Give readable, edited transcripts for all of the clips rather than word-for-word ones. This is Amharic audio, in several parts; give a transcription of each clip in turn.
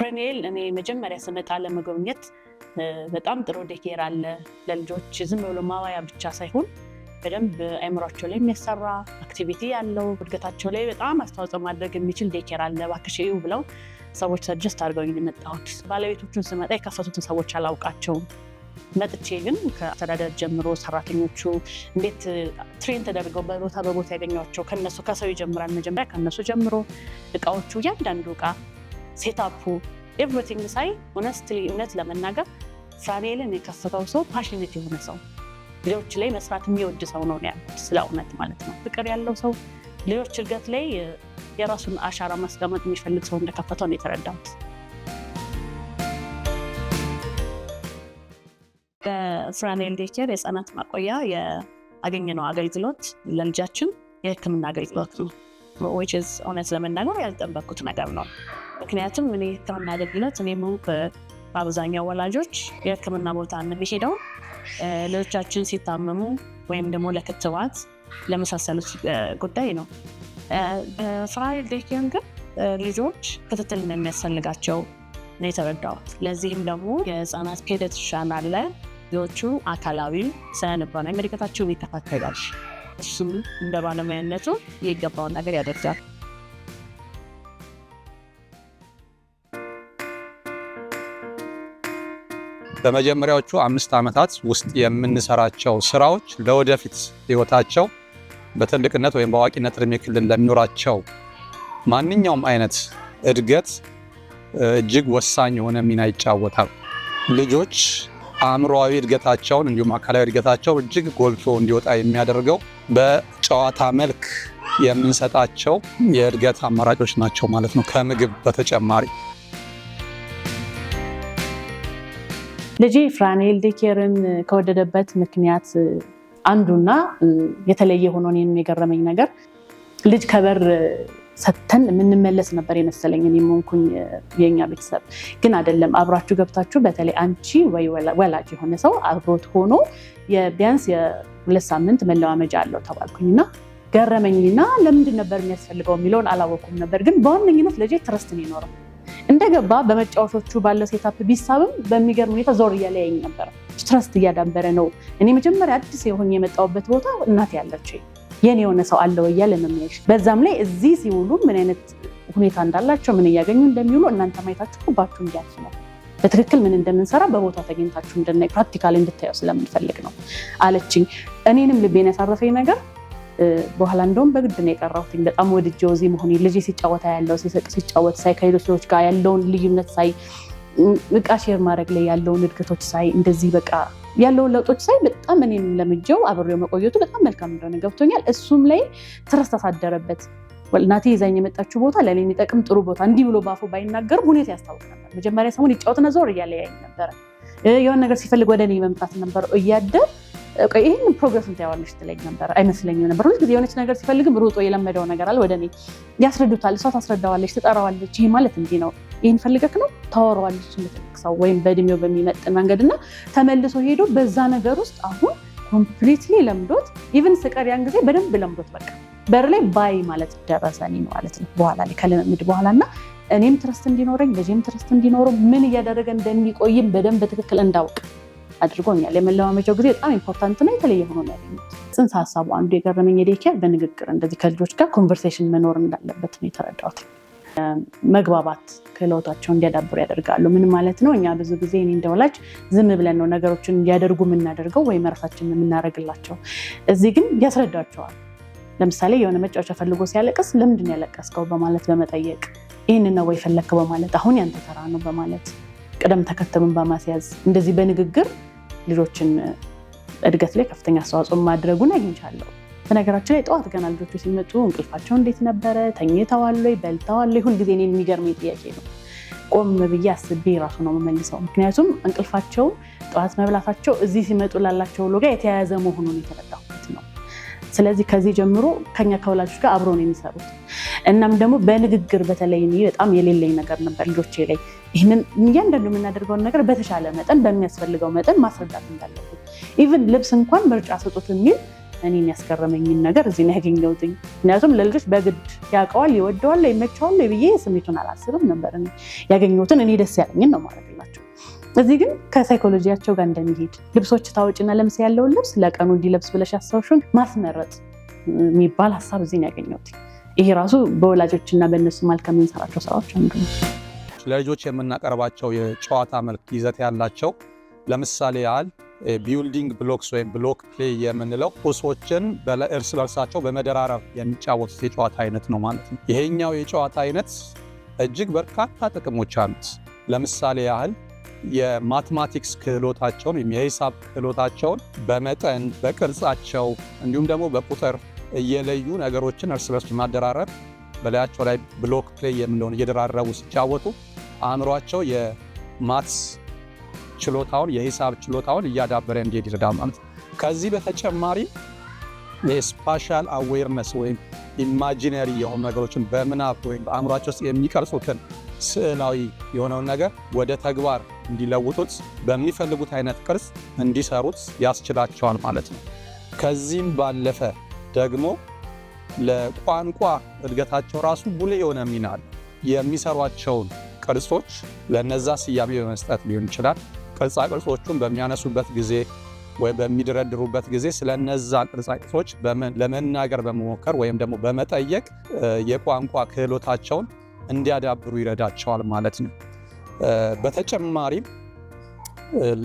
ፍራኔል እኔ መጀመሪያ ስመጣ ለመጎብኘት በጣም ጥሩ ዴኬር አለ ለልጆች ዝም ብሎ ማዋያ ብቻ ሳይሆን በደንብ አይምሯቸው ላይ የሚያሰራ አክቲቪቲ ያለው እድገታቸው ላይ በጣም አስተዋጽኦ ማድረግ የሚችል ዴኬር አለ እባክሽ እዩ ብለው ሰዎች ሰጀስት አድርገውኝ የመጣሁት። ባለቤቶቹን ስመጣ የከፈቱትን ሰዎች አላውቃቸውም። መጥቼ ግን ከአስተዳደር ጀምሮ ሰራተኞቹ እንዴት ትሬን ተደርገው በቦታ ያገኟቸው ከነሱ ከሰው ይጀምራል። መጀመሪያ ከነሱ ጀምሮ እቃዎቹ እያንዳንዱ እቃ ሴታፑ ኤቭሪቲንግ ሳይ ሆነስትሊ እውነት ለመናገር ፍራኔልን የከፈተው ሰው ፓሽኔት የሆነ ሰው ልጆች ላይ መስራት የሚወድ ሰው ነው ያልኩት። ስለ እውነት ማለት ነው። ፍቅር ያለው ሰው ልጆች እድገት ላይ የራሱን አሻራ ማስቀመጥ የሚፈልግ ሰው እንደከፈተው ነው የተረዳሁት። በፍራኔል ዴኬር የህፃናት ማቆያ ያገኘነው አገልግሎት ለልጃችን የህክምና አገልግሎት ነው። which is እውነት ለመናገር ያልጠበቅኩት ነገር ነው። ምክንያቱም እኔ ህክምና አገልግሎት እኔም በአብዛኛው ወላጆች የህክምና ቦታ የምንሄደው ልጆቻችን ሲታመሙ ወይም ደግሞ ለክትባት ለመሳሰሉት ጉዳይ ነው። በፍራኔል ዴኬር ግን ልጆች ክትትል እንደሚያስፈልጋቸው ነው የተረዳሁት። ለዚህም ደግሞ የህፃናት ፔዲያትሪሻን አለ። ልጆቹ አካላዊ ስነ-ልቦናዊ እድገታቸውን ይከታተላል። እሱም እንደ ባለሙያነቱ የሚገባውን ነገር ያደርጋል። በመጀመሪያዎቹ 5 ዓመታት ውስጥ የምንሰራቸው ስራዎች ለወደፊት ህይወታቸው በትልቅነት ወይም በአዋቂነት እድሜ ክልል ለሚኖራቸው ማንኛውም አይነት እድገት እጅግ ወሳኝ የሆነ ሚና ይጫወታል። ልጆች አእምሮአዊ እድገታቸውን እንዲሁም አካላዊ እድገታቸው እጅግ ጎልቶ እንዲወጣ የሚያደርገው በጨዋታ መልክ የምንሰጣቸው የእድገት አማራጮች ናቸው ማለት ነው። ከምግብ በተጨማሪ ልጄ ፍራኔል ዴኬርን ከወደደበት ምክንያት አንዱና የተለየ ሆኖ እኔን የገረመኝ ነገር ልጅ ከበር ሰተን የምንመለስ ነበር የመሰለኝ። እኔም ሆንኩኝ የኛ ቤተሰብ ግን አይደለም። አብራችሁ ገብታችሁ በተለይ አንቺ ወይ ወላጅ የሆነ ሰው አብሮት ሆኖ ቢያንስ የ2 ሳምንት መለማመጃ አለው ተባልኩኝና ገረመኝና ለምንድን ነበር የሚያስፈልገው የሚለውን አላወኩም ነበር። ግን በዋነኝነት ልጄ ትረስት ነው የኖረው። እንደገባ በመጫወቾቹ ባለው ሴታፕ ቢሳብም በሚገርም ሁኔታ ዞር እያለ ያየኝ ነበር። ትረስት እያዳበረ ነው። እኔ መጀመሪያ አዲስ የሆነ የመጣሁበት ቦታ እናት ያለችኝ የኔ የሆነ ሰው አለው እያለ ነው የሚያይሽ። በዛም ላይ እዚህ ሲውሉ ምን አይነት ሁኔታ እንዳላቸው ምን እያገኙ እንደሚውሉ እናንተ ማየታችሁ ሁባችሁ እንዲያልፍ ነው። በትክክል ምን እንደምንሰራ በቦታ ተገኝታችሁ እንድናይ ፕራክቲካሊ እንድታየው ስለምንፈልግ ነው አለችኝ። እኔንም ልቤን ያሳረፈኝ ነገር በኋላ እንደውም በግድ ነው የቀረሁት። በጣም ወድጄው እዚህ መሆኔ ልጄ ሲጫወታ ያለው ሲጫወት ሳይ ከሌሎች ሰዎች ጋር ያለውን ልዩነት ሳይ እቃ ሼር ማድረግ ላይ ያለውን እድገቶች ሳይ እንደዚህ በቃ ያለውን ለውጦች ሳይ በጣም እኔም ለምጄው አብሬው መቆየቱ በጣም መልካም እንደሆነ ገብቶኛል። እሱም ላይ ትረስት አሳደረበት። እናቴ ይዛኝ የመጣችው ቦታ ለኔ የሚጠቅም ጥሩ ቦታ እንዲህ ብሎ ባፉ ባይናገርም ሁኔታ ያስታውቅ ነበር። መጀመሪያ ሰሞን ይጫወትና ዞር እያለ ያየኝ ነበረ። የሆነ ነገር ሲፈልግ ወደ እኔ መምጣት ነበር። እያደር ይህን ፕሮግረስን ታያዋለች ትለኝ ነበር። አይመስለኝም ነበር። ሁልጊዜ የሆነች ነገር ሲፈልግም ሩጦ የለመደው ነገር አለ ወደ እኔ ያስረዱታል። እሷ ታስረዳዋለች፣ ትጠራዋለች። ይህ ማለት እንዲህ ነው፣ ይህን ፈልገክ ነው ታወራዋለች እንደተለቅ ሰው ወይም በእድሜው በሚመጥን መንገድና ተመልሶ ሄዶ በዛ ነገር ውስጥ አሁን ኮምፕሊትሊ ለምዶት ኢቭን ስቀር ያን ጊዜ በደንብ ለምዶት በቃ በር ላይ ባይ ማለት ደረሰኝ ማለት ነው። በኋላ ላይ ከልምምድ በኋላና እኔም ትረስት እንዲኖረኝ ልጄም ትረስት እንዲኖረው ምን እያደረገ እንደሚቆይም በደንብ በትክክል እንዳውቅ አድርጎኛል። የመለማመጃው ጊዜ በጣም ኢምፖርታንት ነው። የተለየ ሆኖ ነው ያገኘሁት። ጽንሰ ሀሳቡ አንዱ የገረመኝ ዴኬር በንግግር እንደዚህ ከልጆች ጋር ኮንቨርሴሽን መኖር እንዳለበት ነው የተረዳሁት። መግባባት ክህሎታቸውን እንዲያዳብሩ ያደርጋሉ። ምን ማለት ነው? እኛ ብዙ ጊዜ እኔ እንደ ወላጅ ዝም ብለን ነው ነገሮችን እንዲያደርጉ የምናደርገው ወይም ራሳችንን የምናደርግላቸው። እዚህ ግን ያስረዳቸዋል። ለምሳሌ የሆነ መጫወቻ ፈልጎ ሲያለቅስ ለምንድን ነው ያለቀስከው በማለት በመጠየቅ ይህንን ነው ወይ ፈለክ በማለት አሁን ያንተ ተራ ነው በማለት ቅደም ተከተሉን በማስያዝ እንደዚህ በንግግር ልጆችን እድገት ላይ ከፍተኛ አስተዋጽኦ ማድረጉን አግኝቻለሁ። በነገራችን ላይ ጠዋት ገና ልጆቹ ሲመጡ እንቅልፋቸው እንዴት ነበረ፣ ተኝተዋል ወይ፣ በልተዋል ወይ፣ ሁልጊዜ እኔን የሚገርመኝ ጥያቄ ነው። ቆም ብዬ አስቤ ራሱ ነው የምመልሰው። ምክንያቱም እንቅልፋቸው ጠዋት መብላታቸው እዚህ ሲመጡ ላላቸው ሎጋ የተያያዘ መሆኑን የተረዳሁበት ነው። ስለዚህ ከዚህ ጀምሮ ከኛ ከወላጆች ጋር አብሮ ነው የሚሰሩት። እናም ደግሞ በንግግር በተለይ በጣም የሌለኝ ነገር ነበር ልጆቼ ላይ ይህንን እያንዳንዱ የምናደርገውን ነገር በተሻለ መጠን በሚያስፈልገው መጠን ማስረዳት እንዳለብን ኢቭን ልብስ እንኳን ምርጫ ሰጡት የሚል እኔን ያስገረመኝን ነገር እዚህ ነው ያገኘሁት። ምክንያቱም ለልጆች በግድ ያውቀዋል፣ ይወደዋል፣ ይመቸዋል ብዬ ስሜቱን አላስብም ነበር። ያገኘሁትን እኔ ደስ ያለኝን ነው ማድረግላቸው። እዚህ ግን ከሳይኮሎጂያቸው ጋር እንደሚሄድ ልብሶች ታወጭና ለምሳሌ ያለውን ልብስ ለቀኑ እንዲለብስ ብለሽ ያሰብሽውን ማስመረጥ የሚባል ሀሳብ እዚህ ነው ያገኘሁት። ይሄ ራሱ በወላጆችና በእነሱ መሀል ከምንሰራቸው ስራዎች አንዱ ነው። ለልጆች የምናቀርባቸው የጨዋታ መልክ ይዘት ያላቸው ለምሳሌ ያህል ቢልዲንግ ብሎክስ ወይም ብሎክ ፕሌይ የምንለው ቁሶችን እርስ በርሳቸው በመደራረብ የሚጫወቱት የጨዋታ አይነት ነው ማለት ነው። ይሄኛው የጨዋታ አይነት እጅግ በርካታ ጥቅሞች አሉት። ለምሳሌ ያህል የማትማቲክስ ክህሎታቸውን ወይም የሂሳብ ክህሎታቸውን በመጠን በቅርጻቸው እንዲሁም ደግሞ በቁጥር እየለዩ ነገሮችን እርስ በርስ ማደራረብ በላያቸው ላይ ብሎክ ፕሌይ የምንለውን እየደራረቡ ሲጫወቱ አእምሯቸው የማትስ ችሎታውን የሂሳብ ችሎታውን እያዳበረ እንዲሄድ ይረዳል ማለት ነው። ከዚህ በተጨማሪ የስፓሻል አዌርነስ ወይም ኢማጂነሪ የሆኑ ነገሮችን በምናብ ወይም በአእምሯቸው ውስጥ የሚቀርጹትን ስዕላዊ የሆነውን ነገር ወደ ተግባር እንዲለውጡት በሚፈልጉት አይነት ቅርጽ እንዲሰሩት ያስችላቸዋል ማለት ነው። ከዚህም ባለፈ ደግሞ ለቋንቋ እድገታቸው ራሱ ጉልህ የሆነ ሚና አለ። የሚሰሯቸውን ቅርጾች ለነዛ ስያሜ በመስጠት ሊሆን ይችላል። ቅርጻ ቅርጾቹን በሚያነሱበት ጊዜ ወይ በሚደረድሩበት ጊዜ ስለነዛ ቅርጻ ቅርጾች ለመናገር በመሞከር ወይም ደግሞ በመጠየቅ የቋንቋ ክህሎታቸውን እንዲያዳብሩ ይረዳቸዋል ማለት ነው። በተጨማሪም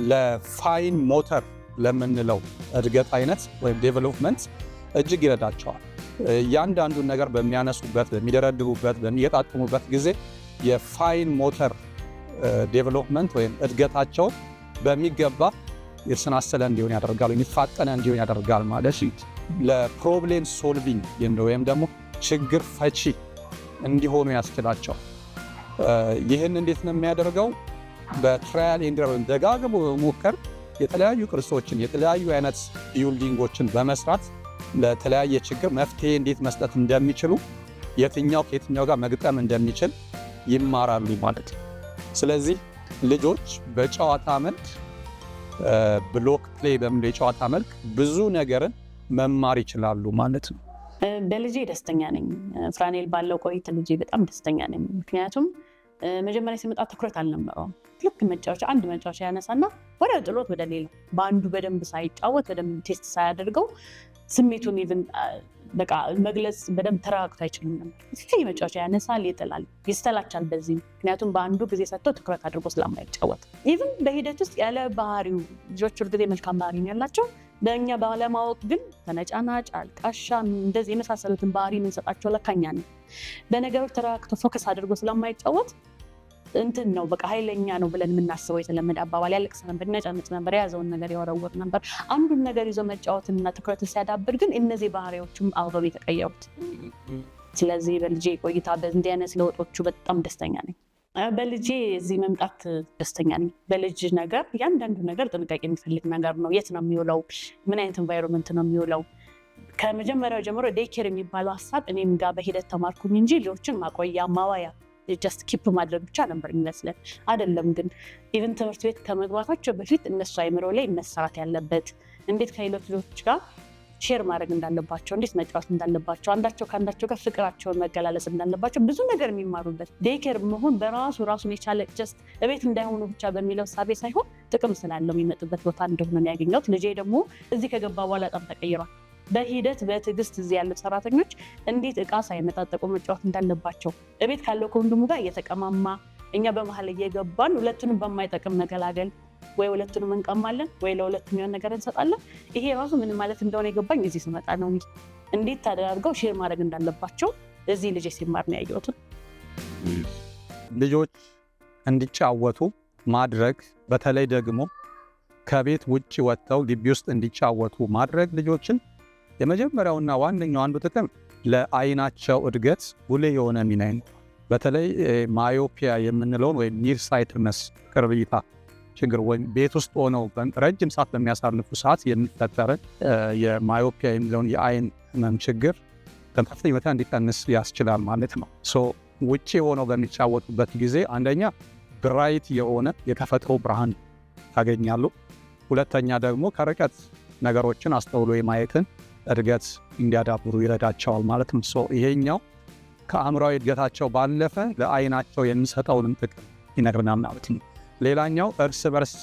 ለፋይን ሞተር ለምንለው እድገት አይነት ወይም ዴቨሎፕመንት እጅግ ይረዳቸዋል። እያንዳንዱን ነገር በሚያነሱበት፣ በሚደረድሩበት፣ በሚገጣጥሙበት ጊዜ የፋይን ሞተር ዴቨሎፕመንት ወይም እድገታቸውን በሚገባ የተሰናሰለ እንዲሆን ያደርጋል፣ የሚፋጠነ እንዲሆን ያደርጋል ማለት ነው። ለፕሮብሌም ሶልቪንግ ወይም ደግሞ ችግር ፈቺ እንዲሆኑ ያስችላቸዋል። ይህን እንዴት ነው የሚያደርገው? በትራያል ኤንድ ኤረር ደጋግሞ በመሞከር የተለያዩ ቅርሶችን የተለያዩ አይነት ቢልዲንጎችን በመስራት ለተለያየ ችግር መፍትሄ እንዴት መስጠት እንደሚችሉ የትኛው ከየትኛው ጋር መግጠም እንደሚችል ይማራሉ ማለት ነው። ስለዚህ ልጆች በጨዋታ መልክ ብሎክ ፕሌይ በሚለው የጨዋታ መልክ ብዙ ነገርን መማር ይችላሉ ማለት ነው። በልጄ ደስተኛ ነኝ። ፍራኔል ባለው ቆይታ ልጄ በጣም ደስተኛ ነኝ። ምክንያቱም መጀመሪያ ሲመጣ ትኩረት አልነበረውም። ልክ መጫወቻ አንድ መጫወቻ ያነሳና ወዲያው ጥሎት ወደ ሌላ በአንዱ በደንብ ሳይጫወት በደንብ ቴስት ሳያደርገው ስሜቱን ኢቭን በቃ መግለጽ በደንብ ተረጋግቶ አይችልም ነበር። እስኪ መጫወቻ ያነሳል፣ ይጥላል፣ ይስተላቻል። በዚህ ምክንያቱም በአንዱ ጊዜ ሰጥቶ ትኩረት አድርጎ ስለማይጫወት ኢቭን በሂደት ውስጥ ያለ ባህሪው ልጆች ሁልጊዜ መልካም ባህሪ ነው ያላቸው። በእኛ ባለማወቅ ግን ተነጫናጭ፣ አልቃሻ እንደዚህ የመሳሰሉትን ባህሪ የምንሰጣቸው ለካኛ ነው። በነገሮች ተረጋግቶ ፎከስ አድርጎ ስለማይጫወት እንትን ነው በቃ ኃይለኛ ነው ብለን የምናስበው የተለመደ አባባል። ያለቅስ ነበር፣ ይነጫነጭ ነበር፣ የያዘውን ነገር ያወረወር ነበር። አንዱን ነገር ይዞ መጫወትና ትኩረትን ሲያዳብር ግን እነዚህ ባህሪዎችም አብረው የተቀየሩት። ስለዚህ በልጄ ቆይታ በእንዲህ አይነት ለውጦቹ በጣም ደስተኛ ነኝ። በልጄ እዚህ መምጣት ደስተኛ ነኝ። በልጅ ነገር እያንዳንዱ ነገር ጥንቃቄ የሚፈልግ ነገር ነው። የት ነው የሚውለው? ምን አይነት ኤንቫይሮንመንት ነው የሚውለው? ከመጀመሪያው ጀምሮ ዴይኬር የሚባለው ሀሳብ እኔም ጋር በሂደት ተማርኩኝ እንጂ ልጆችን ማቆያ ማዋያ ጀስት ኪፕ ማድረግ ብቻ ነበር የሚመስለን። አይደለም ግን ኢቨን ትምህርት ቤት ከመግባታቸው በፊት እነሱ አይምሮ ላይ መሰራት ያለበት እንዴት ከሌሎች ልጆች ጋር ሼር ማድረግ እንዳለባቸው፣ እንዴት መጫወት እንዳለባቸው፣ አንዳቸው ከአንዳቸው ጋር ፍቅራቸውን መገላለጽ እንዳለባቸው ብዙ ነገር የሚማሩበት ዴይኬር መሆን በራሱ ራሱን የቻለ ጀስት እቤት እንዳይሆኑ ብቻ በሚለው ሳቤ ሳይሆን ጥቅም ስላለው የሚመጡበት ቦታ እንደሆነ ያገኘሁት። ልጄ ደግሞ እዚህ ከገባ በኋላ በጣም ተቀይሯል። በሂደት በትዕግስት እዚህ ያሉት ሰራተኞች እንዴት እቃ ሳይመጣጠቁ መጫወት እንዳለባቸው እቤት ካለው ከወንድሙ ጋር እየተቀማማ እኛ በመሀል እየገባን ሁለቱንም በማይጠቅም መገላገል ወይ ሁለቱንም እንቀማለን ወይ ለሁለቱም የሆነ ነገር እንሰጣለን። ይሄ ራሱ ምን ማለት እንደሆነ የገባኝ እዚህ ስመጣ ነው። እንዴት ተደራርገው ሼር ማድረግ እንዳለባቸው እዚህ ልጄ ሲማር ነው ያየሁት። ልጆች እንዲጫወቱ ማድረግ በተለይ ደግሞ ከቤት ውጭ ወጥተው ግቢ ውስጥ እንዲጫወቱ ማድረግ ልጆችን የመጀመሪያውና ዋነኛው አንዱ ጥቅም ለአይናቸው እድገት ጉልህ የሆነ ሚና ነው። በተለይ ማዮፒያ የምንለውን ወይም ኒር ሳይትነስ ቅርብ እይታ ችግር ወይም ቤት ውስጥ ሆነው ረጅም ሰዓት በሚያሳልፉ ሰዓት የሚፈጠር የማዮፒያ የሚለውን የአይን ህመም ችግር በከፍተኛ ሁኔታ እንዲቀንስ ያስችላል ማለት ነው። ውጭ ሆነው በሚጫወቱበት ጊዜ አንደኛ ብራይት የሆነ የተፈጥሮ ብርሃን ያገኛሉ። ሁለተኛ ደግሞ ከርቀት ነገሮችን አስተውሎ የማየትን እድገት እንዲያዳብሩ ይረዳቸዋል ማለት ነው። ይሄኛው ከአእምሯዊ እድገታቸው ባለፈ ለአይናቸው የሚሰጠውን ጥቅም ይነግረናል ማለት ነው። ሌላኛው እርስ በርስ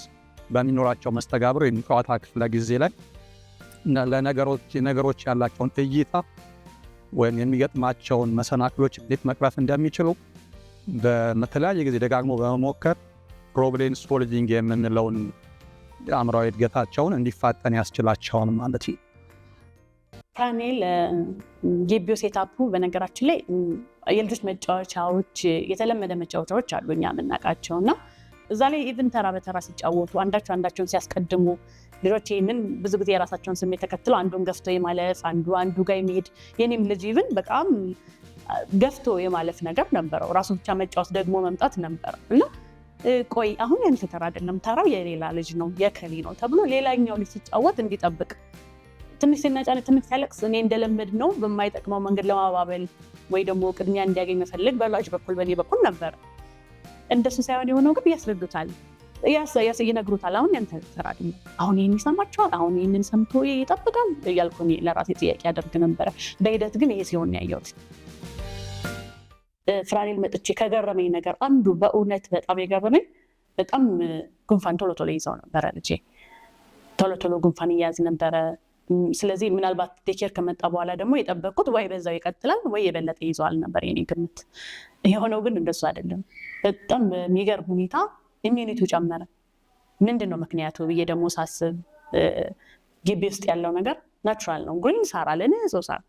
በሚኖራቸው መስተጋብር የጨዋታ ክፍለ ጊዜ ላይ ለነገሮች ያላቸውን እይታ ወይም የሚገጥማቸውን መሰናክሎች እንዴት መቅረፍ እንደሚችሉ በተለያየ ጊዜ ደጋግሞ በመሞከር ፕሮብሌም ሶልቪንግ የምንለውን አእምሯዊ እድገታቸውን እንዲፋጠን ያስችላቸዋል ማለት ነው። ፍራኔል ግቢው ሴታፑ በነገራችን ላይ የልጆች መጫወቻዎች የተለመደ መጫወቻዎች አሉ እኛ የምናውቃቸው እና እዛ ላይ ኢቭን ተራ በተራ ሲጫወቱ አንዳቸውን ሲያስቀድሙ ልጆች ይህንን ብዙ ጊዜ የራሳቸውን ስሜት ተከትለው አንዱን ገፍቶ የማለፍ አንዱ ጋር የሚሄድ የኔም ልጅ ኢቭን በጣም ገፍቶ የማለፍ ነገር ነበረው። ራሱ ብቻ መጫወት ደግሞ መምጣት ነበረው እና ቆይ አሁን ያንተ ተራ አይደለም ተራው የሌላ ልጅ ነው የከሊ ነው ተብሎ ሌላኛው ልጅ ሲጫወት እንዲጠብቅ ትንሽ ሲናጫነ ትንሽ ሲያለቅስ እኔ እንደለመድ ነው በማይጠቅመው መንገድ ለማባበል ወይ ደግሞ ቅድሚያ እንዲያገኝ መፈልግ በላጅ በኩል በኔ በኩል ነበር። እንደሱ ሳይሆን የሆነው ግን ያስረዱታል ይነግሩታል። አሁን ያንተ ተራ አይደለም፣ አሁን ይህን ይሰማቸዋል፣ አሁን ይህንን ሰምቶ ይጠብቃል እያልኩ ለራሴ ጥያቄ ያደርግ ነበረ። በሂደት ግን ይሄ ሲሆን ያየሁት ፍራኔል መጥቼ ከገረመኝ ነገር አንዱ በእውነት በጣም የገረመኝ በጣም ጉንፋን ቶሎ ይዘው ነበረ ልጄ ቶሎ ጉንፋን ይያዝ ነበረ። ስለዚህ ምናልባት ዴኬር ከመጣ በኋላ ደግሞ የጠበቁት ወይ በዛው ይቀጥላል ወይ የበለጠ ይዘዋል ነበር የኔ ግምት። የሆነው ግን እንደሱ አይደለም። በጣም የሚገርም ሁኔታ ኢሚዩኒቲው ጨመረ። ምንድነው ምክንያቱ ብዬ ደግሞ ሳስብ ግቢ ውስጥ ያለው ነገር ናቹራል ነው። ግሪን ሳር አለ ንጹህ ሳር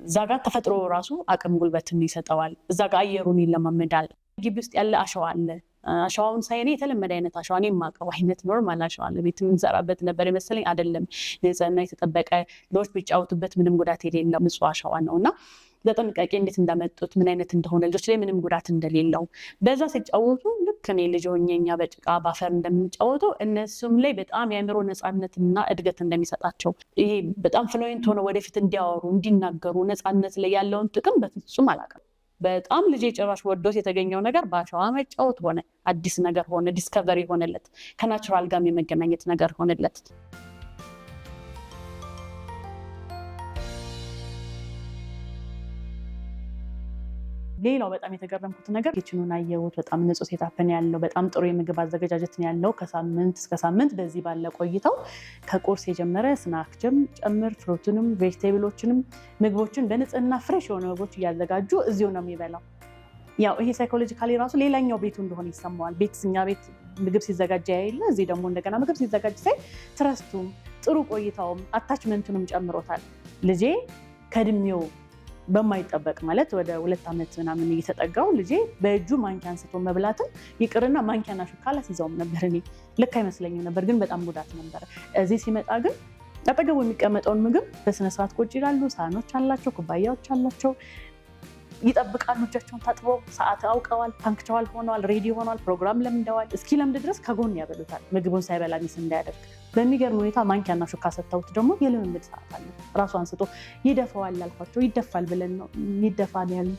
እዛ ጋር ተፈጥሮ ራሱ አቅም ጉልበትን ይሰጠዋል። እዛ ጋር አየሩን ይለማመዳል። ግቢ ውስጥ ያለ አሸዋ አለ። አሸዋውን ሳይኔ የተለመደ አይነት አሸዋ እኔ የማውቀው አይነት ኖርማል አሸዋ አለ። ቤት የምንሰራበት ነበር የመሰለኝ አይደለም። ንጽህና የተጠበቀ ልጆች ቢጫወቱበት ምንም ጉዳት የሌለው ንጹህ አሸዋ ነው እና ለጥንቃቄ እንዴት እንዳመጡት ምን አይነት እንደሆነ ልጆች ላይ ምንም ጉዳት እንደሌለው በዛ ሲጫወቱ ልክ እኔ ልጅ ሆኜ እኛ በጭቃ ባፈር እንደምንጫወተው እነሱም ላይ በጣም የአእምሮ ነፃነትና እድገት እንደሚሰጣቸው ይሄ በጣም ፍሉዌንት ሆነ ወደፊት እንዲያወሩ እንዲናገሩ ነፃነት ላይ ያለውን ጥቅም በፍጹም አላውቅም። በጣም ልጄ ጭራሽ ወዶት የተገኘው ነገር በአሸዋ መጫወት ሆነ፣ አዲስ ነገር ሆነ፣ ዲስከቨሪ ሆነለት፣ ከናቹራል ጋር የመገናኘት ነገር ሆነለት። ሌላው በጣም የተገረምኩት ነገር ኪችኑን አየሁት። በጣም ንጹህ ሴታፕን ያለው በጣም ጥሩ የምግብ አዘገጃጀትን ያለው ከሳምንት እስከ ሳምንት በዚህ ባለ ቆይታው ከቁርስ የጀመረ ስናክ ጨምር ፍሩትንም ቬጅቴብሎችንም ምግቦችን በንጽህና ፍሬሽ የሆኑ ምግቦች እያዘጋጁ እዚሁ ነው የሚበላው። ያው ይሄ ሳይኮሎጂካሊ ራሱ ሌላኛው ቤቱ እንደሆነ ይሰማዋል። እኛ ቤት ምግብ ሲዘጋጅ ያይለ እዚህ ደግሞ እንደገና ምግብ ሲዘጋጅ ሳይ ትረስቱም ጥሩ ቆይታውም አታችመንቱንም ጨምሮታል። ልጄ ከእድሜው በማይጠበቅ ማለት ወደ 2 ዓመት ምናምን እየተጠጋው ልጄ በእጁ ማንኪያ አንስቶ መብላትን ይቅርና ማንኪያና ሹካ አላስይዘውም ነበር። እኔ ልክ አይመስለኝም ነበር፣ ግን በጣም ጉዳት ነበረ። እዚህ ሲመጣ ግን አጠገቡ የሚቀመጠውን ምግብ በስነስርዓት ቁጭ ይላሉ። ሳህኖች አላቸው፣ ኩባያዎች አላቸው፣ ይጠብቃሉ። እጃቸውን ታጥበው ሰዓት አውቀዋል፣ ፓንክቸዋል ሆነዋል፣ ሬዲ ሆነዋል፣ ፕሮግራም ለምደዋል። እስኪ ለምድ ድረስ ከጎን ያበሉታል ምግቡን ሳይበላ ሚስ እንዳያደርግ። በሚገርም ሁኔታ ማንኪያና ሹካ ሰጥተውት ደግሞ የልምምድ ሰዓት አለ። ራሱ አንስቶ ይደፋዋል አልኳቸው። ይደፋል ብለን ነው የሚደፋ ያሉ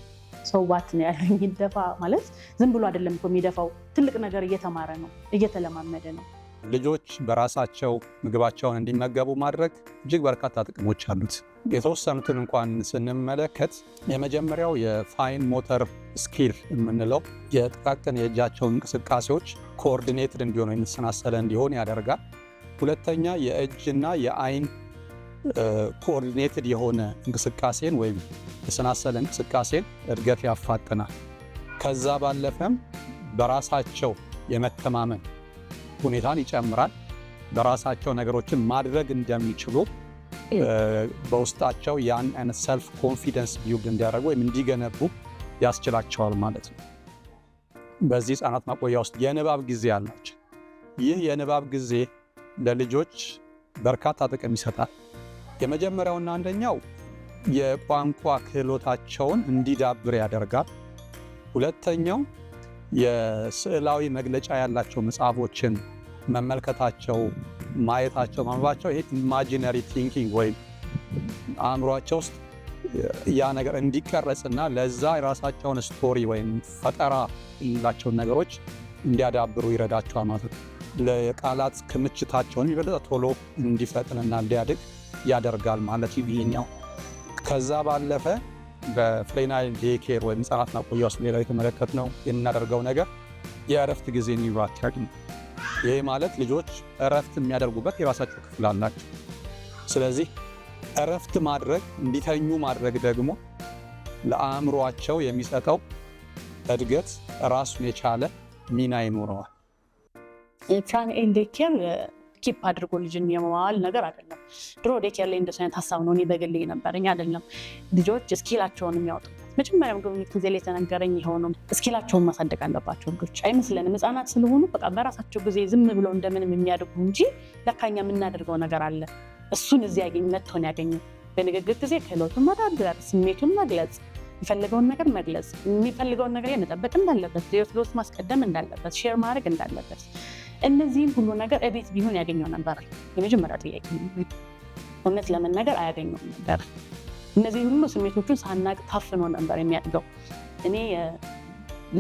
ሰዋት ነው ያሉኝ። ይደፋ ማለት ዝም ብሎ አይደለም እኮ የሚደፋው፣ ትልቅ ነገር እየተማረ ነው፣ እየተለማመደ ነው። ልጆች በራሳቸው ምግባቸውን እንዲመገቡ ማድረግ እጅግ በርካታ ጥቅሞች አሉት። የተወሰኑትን እንኳን ስንመለከት የመጀመሪያው የፋይን ሞተር ስኪል የምንለው የጥቃቅን የእጃቸውን እንቅስቃሴዎች ኮኦርዲኔትድ እንዲሆኑ የተሰናሰለ እንዲሆን ያደርጋል። ሁለተኛ የእጅና የአይን ኮኦርዲኔትድ የሆነ እንቅስቃሴን ወይም የተሰናሰለ እንቅስቃሴን እድገት ያፋጥናል። ከዛ ባለፈም በራሳቸው የመተማመን ሁኔታን ይጨምራል። በራሳቸው ነገሮችን ማድረግ እንደሚችሉ በውስጣቸው ያን አይነት ሰልፍ ኮንፊደንስ ቢውልድ እንዲያደርጉ ወይም እንዲገነቡ ያስችላቸዋል ማለት ነው። በዚህ ህፃናት ማቆያ ውስጥ የንባብ ጊዜ አላቸው። ይህ የንባብ ጊዜ ለልጆች በርካታ ጥቅም ይሰጣል። የመጀመሪያውና አንደኛው የቋንቋ ክህሎታቸውን እንዲዳብር ያደርጋል። ሁለተኛው የስዕላዊ መግለጫ ያላቸው መጽሐፎችን መመልከታቸው፣ ማየታቸው፣ ማንበባቸው ይሄ ኢማጂነሪ ቲንኪንግ ወይም አእምሯቸው ውስጥ ያ ነገር እንዲቀረጽና ለዛ የራሳቸውን ስቶሪ ወይም ፈጠራ ያላቸውን ነገሮች እንዲያዳብሩ ይረዳቸዋል ማለት ነው። ለቃላት ክምችታቸውን ይበለጠ ቶሎ እንዲፈጥንና እንዲያድግ ያደርጋል ማለት ይሄኛው። ከዛ ባለፈ በፍሬናይል ዴይኬር ወይም ህጻናት ማቆያ ውስጥ ሌላው የተመለከትነው የምናደርገው ነገር የእረፍት ጊዜ ይኖራቸዋል። ይሄ ማለት ልጆች እረፍት የሚያደርጉበት የራሳቸው ክፍል አላቸው። ስለዚህ እረፍት ማድረግ እንዲተኙ ማድረግ ደግሞ ለአእምሯቸው የሚሰጠው እድገት ራሱን የቻለ ሚና ይኖረዋል። ፍራንኤል ዴይኬር ኪፕ አድርጎ ልጅን የመዋል ነገር አይደለም። ድሮ ዴይኬር ላይ እንደዚህ አይነት ሀሳብ ነው እኔ በግሌ ነበረኝ። አይደለም ልጆች ስኪላቸውን የሚያወጡበት መጀመሪያም ጉብኝት ጊዜ ላይ የተነገረኝ የሆነው ስኪላቸውን ማሳደግ አለባቸው ልጆች። አይመስለንም ህፃናት ስለሆኑ በቃ በራሳቸው ጊዜ ዝም ብለው እንደምንም የሚያደርጉ እንጂ ለካኛ የምናደርገው ነገር አለ። እሱን እዚህ መጥቶን ያገኘው በንግግር ጊዜ ክህሎቱን ማዳበር፣ ስሜቱን መግለጽ፣ የሚፈልገውን ነገር መግለጽ፣ የሚፈልገውን ነገር መጠበቅ እንዳለበት፣ ለህይወት ማስቀደም እንዳለበት፣ ሼር ማድረግ እንዳለበት፣ እነዚህን ሁሉ ነገር እቤት ቢሆን ያገኘው ነበር። የመጀመሪያ ጥያቄ እውነት ለመናገር አያገኘውም ነበር። እነዚህ ሁሉ ስሜቶቹን ሳናቅ ታፍኖ ነበር የሚያድገው። እኔ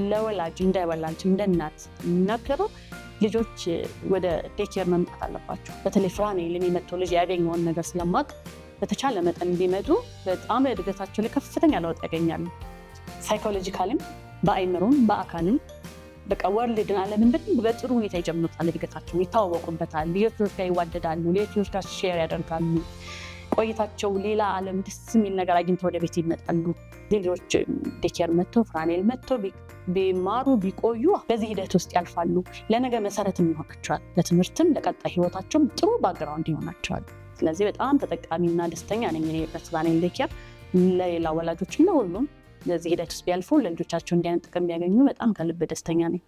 ለወላጅ እንዳይወላጅ እንደ እናት የሚናገረው ልጆች ወደ ዴይኬር መምጣት አለባቸው። በተለይ ፍራንኤል የመጣው ልጅ ያገኘውን ነገር ስለማቅ በተቻለ መጠን ቢመጡ በጣም እድገታቸው ላይ ከፍተኛ ለውጥ ያገኛሉ። ሳይኮሎጂካልም፣ በአይምሮም በአካልም በቃ ወርልድን ዓለምን በጥሩ ሁኔታ ይጀምሩታል። እድገታቸውን ይታወቁበታል። ልጆች ጋር ይዋደዳሉ። ልጆች ጋር ሼር ያደርጋሉ። ቆይታቸው ሌላ ዓለም ደስ የሚል ነገር አግኝተው ወደ ቤት ይመጣሉ። ልጆች ዴይኬር መጥተው ፍራንኤል መጥተው ቢማሩ ቢቆዩ በዚህ ሂደት ውስጥ ያልፋሉ። ለነገ መሰረትም ይሆናቸዋል። ለትምህርትም ለቀጣይ ህይወታቸውም ጥሩ ባክግራውንድ ይሆናቸዋል። ስለዚህ በጣም ተጠቃሚና ደስተኛ ነኝ እኔ በፍራንኤል ዴይኬር። ለሌላ ወላጆችና ሁሉም ለዚህ ሂደት ውስጥ ቢያልፉ ለልጆቻቸው እንዲያን ጥቅም ቢያገኙ በጣም ከልብ ደስተኛ ነኝ።